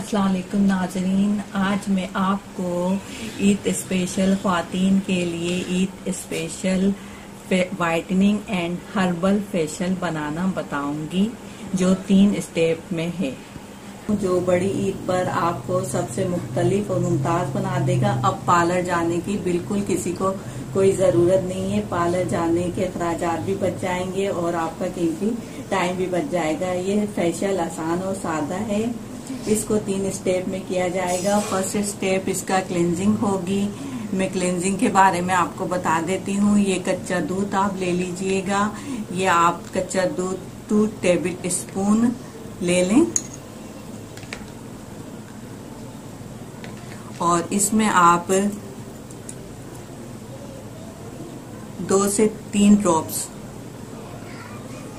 अस्सलाम वालेकुम नाजरीन, आज मैं आपको ईद स्पेशल ख्वातीन के लिए Eid special whitening and herbal facial बनाना बताऊंगी जो 3 स्टेप में है, जो बड़ी ईद पर आपको सबसे मुख्तलिफ और मुमताज बना देगा। अब पार्लर जाने की बिल्कुल किसी को कोई जरूरत नहीं है। पार्लर जाने के अखराजात भी बच जाएंगे और आपका कीमती टाइम भी बच जाएगा। ये फेशियल आसान और सादा है। इसको 3 स्टेप में किया जाएगा। फर्स्ट स्टेप इसका क्लेंजिंग होगी। मैं क्लेंजिंग के बारे में आपको बता देती हूँ। ये कच्चा दूध आप ले लीजिएगा। ये आप कच्चा दूध 2 टेबल स्पून ले लें और इसमें आप 2 से 3 ड्रॉप्स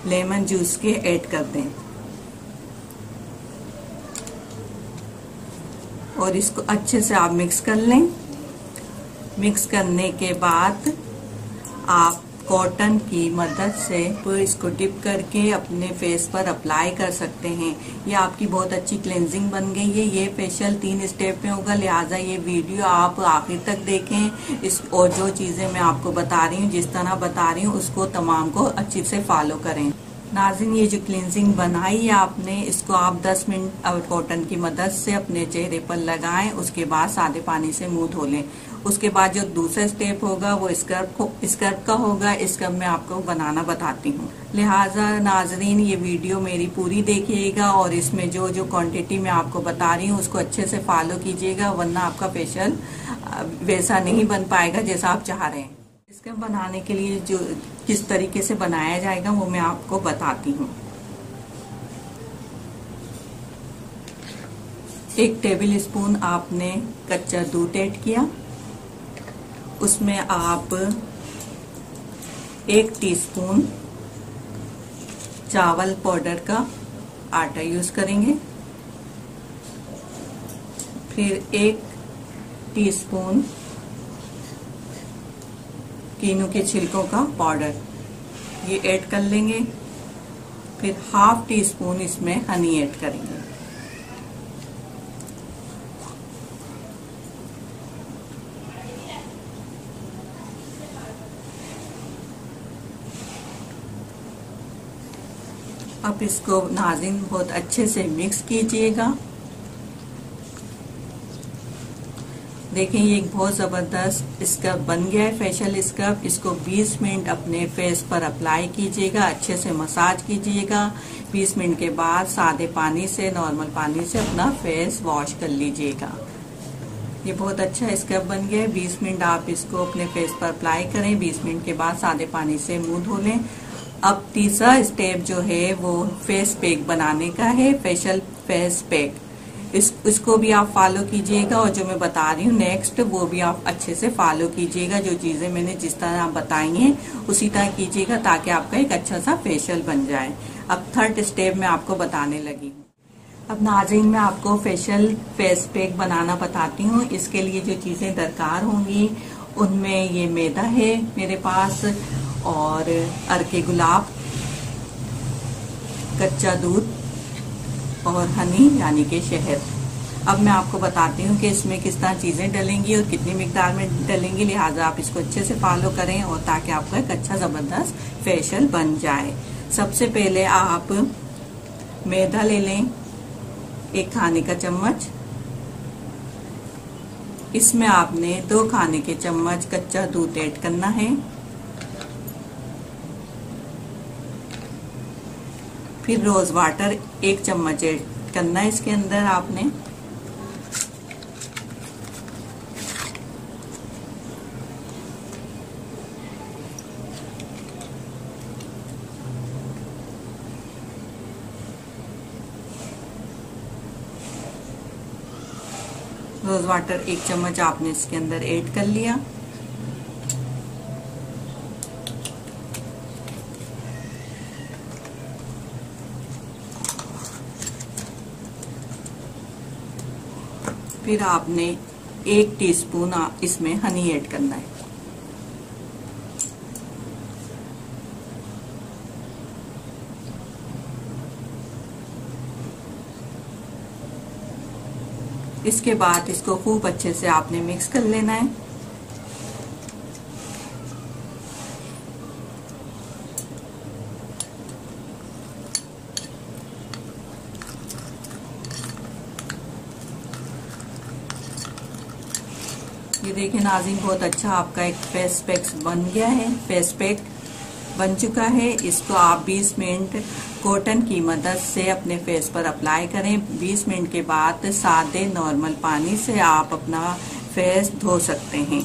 लेमन जूस के ऐड कर दें और इसको अच्छे से आप मिक्स कर लें। मिक्स करने के बाद आप कॉटन की मदद से इसको डिप करके अपने फेस पर अप्लाई कर सकते हैं। ये आपकी बहुत अच्छी क्लेंजिंग बन गई है। ये फेशियल 3 स्टेप में होगा, लिहाजा ये वीडियो आप आखिर तक देखें। इस और जो चीजें मैं आपको बता रही हूँ, जिस तरह बता रही हूँ, उसको तमाम को अच्छे से फॉलो करें। नाज़रीन, ये जो क्लींजिंग बनाई है आपने, इसको आप 10 मिनट कॉटन की मदद से अपने चेहरे पर लगाएं। उसके बाद सादे पानी से मुंह धो लें। उसके बाद जो दूसरा स्टेप होगा वो स्क्रब का होगा। स्क्रब मैं आपको बनाना बताती हूँ। लिहाजा नाज़रीन, ये वीडियो मेरी पूरी देखिएगा और इसमें जो जो क्वांटिटी मैं आपको बता रही हूँ उसको अच्छे से फॉलो कीजिएगा, वरना आपका फेशियल वैसा नहीं बन पाएगा जैसा आप चाह रहे हैं। स्क्रब बनाने के लिए जो किस तरीके से बनाया जाएगा वो मैं आपको बताती हूँ। 1 टेबल स्पून आपने कच्चा दूध ऐड किया। उसमें आप 1 टीस्पून चावल पाउडर का आटा यूज करेंगे। फिर 1 टीस्पून कीनू के छिलकों का पाउडर ये ऐड कर लेंगे। फिर 1/2 टीस्पून इसमें हनी ऐड करेंगे। अब इसको नाज़रीन बहुत अच्छे से मिक्स कीजिएगा। देखें, ये एक बहुत जबरदस्त स्क्रब बन गया है, फेशियल स्क्रब। इसको 20 मिनट अपने फेस पर अप्लाई कीजिएगा, अच्छे से मसाज कीजिएगा। 20 मिनट के बाद सादे पानी से, नॉर्मल पानी से अपना फेस वॉश कर लीजिएगा। ये बहुत अच्छा स्क्रब बन गया है। 20 मिनट आप इसको अपने फेस पर अप्लाई करें। 20 मिनट के बाद सादे पानी से मुंह धो लें। अब तीसरा स्टेप जो है वो फेस पैक बनाने का है, फेशियल फेस पैक। इसको भी आप फॉलो कीजिएगा और जो मैं बता रही हूँ नेक्स्ट, वो भी आप अच्छे से फॉलो कीजिएगा। जो चीजें मैंने जिस तरह आप बताई हैं उसी तरह कीजिएगा ताकि आपका एक अच्छा सा फेशियल बन जाए। अब थर्ड स्टेप मैं आपको बताने लगी हूँ। अब नाज़रीन, मैं आपको फेशियल फेस पैक बनाना बताती हूँ। इसके लिए जो चीजें दरकार होंगी उनमें ये मैदा है मेरे पास और अर्के गुलाब, कच्चा दूध और हनी यानी कि शहद। अब मैं आपको बताती हूँ कि इसमें किस तरह चीजें डलेंगी और कितनी मिकदार में डलेंगी। लिहाजा आप इसको अच्छे से फॉलो करें और ताकि आपका एक अच्छा जबरदस्त फेशियल बन जाए। सबसे पहले आप मैदा ले लें, 1 खाने का चम्मच। इसमें आपने 2 खाने के चम्मच कच्चा दूध ऐड करना है। फिर रोज वाटर 1 चम्मच ऐड करना है इसके अंदर आपने। रोज वाटर 1 चम्मच आपने इसके अंदर ऐड कर लिया। फिर आपने 1 टीस्पून इसमें हनी ऐड करना है। इसके बाद इसको खूब अच्छे से आपने मिक्स कर लेना है। ये देखिए नाज़रीन, बहुत अच्छा आपका एक फेस पैक बन गया है। फेस पैक बन चुका है। इसको आप 20 मिनट कॉटन की मदद से अपने फेस पर अप्लाई करें। 20 मिनट के बाद सादे नॉर्मल पानी से आप अपना फेस धो सकते हैं।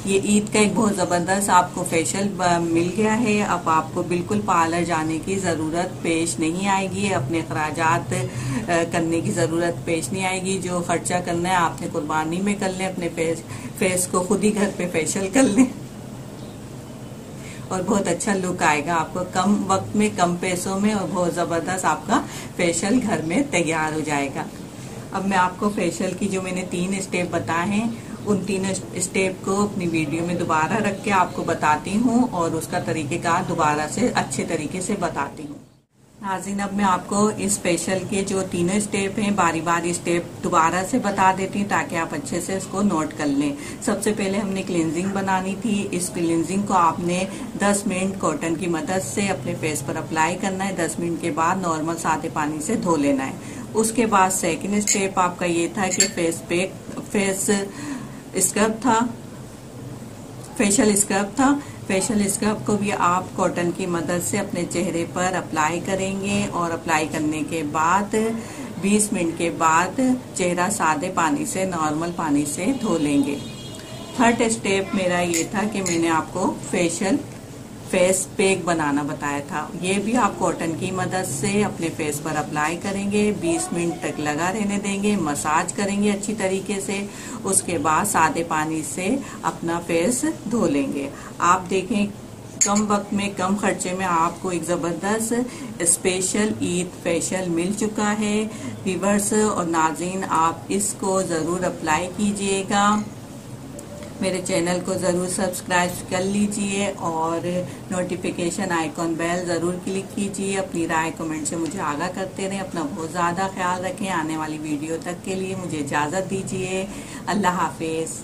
ये ईद का एक बहुत ज़बरदस्त आपको फेशियल मिल गया है। अब आपको बिल्कुल पार्लर जाने की ज़रूरत पेश नहीं आएगी, अपने अखराजात करने की ज़रूरत पेश नहीं आएगी। जो खर्चा करना है आपने कुर्बानी में कर लें, अपने फेस को खुद ही घर पे फेशियल कर लें और बहुत अच्छा लुक आएगा आपको। कम वक्त में, कम पैसों में और बहुत ज़बरदस्त आपका फेशियल घर में तैयार हो जाएगा। अब मैं आपको फेशियल की जो मैंने 3 स्टेप बताए हैं, उन 3 स्टेप को अपनी वीडियो में दोबारा रख के आपको बताती हूँ और उसका तरीकेकार दोबारा से अच्छे तरीके से बताती हूँ। नाज़रीन, अब मैं आपको इस फेशियल के जो 3 स्टेप हैं बारी बारी स्टेप दोबारा से बता देती हूँ ताकि आप अच्छे से इसको नोट कर लें। सबसे पहले हमने क्लींजिंग बनानी थी। इस क्लींजिंग को आपने 10 मिनट कॉटन की मदद से अपने फेस पर अप्लाई करना है। 10 मिनट के बाद नॉर्मल सादे पानी से धो लेना है। उसके बाद सेकेंड स्टेप आपका ये था कि फेस स्क्रब था, फेशियल स्क्रब था। फेशियल स्क्रब को भी आप कॉटन की मदद से अपने चेहरे पर अप्लाई करेंगे और अप्लाई करने के बाद 20 मिनट के बाद चेहरा सादे पानी से, नॉर्मल पानी से धो लेंगे। थर्ड स्टेप मेरा ये था कि मैंने आपको फेस पैक बनाना बताया था। ये भी आप कॉटन की मदद से अपने फेस पर अप्लाई करेंगे, 20 मिनट तक लगा रहने देंगे, मसाज करेंगे अच्छी तरीके से। उसके बाद सादे पानी से अपना फेस धो लेंगे। आप देखें कम वक्त में, कम खर्चे में आपको एक ज़बरदस्त स्पेशल ईद फेशियल मिल चुका है। व्यूअर्स और नाज़रीन, आप इसको ज़रूर अप्लाई कीजिएगा। मेरे चैनल को ज़रूर सब्सक्राइब कर लीजिए और नोटिफिकेशन आइकॉन बेल ज़रूर क्लिक कीजिए। अपनी राय कमेंट से मुझे आगाह करते रहें। अपना बहुत ज़्यादा ख्याल रखें। आने वाली वीडियो तक के लिए मुझे इजाज़त दीजिए। अल्लाह हाफिज़।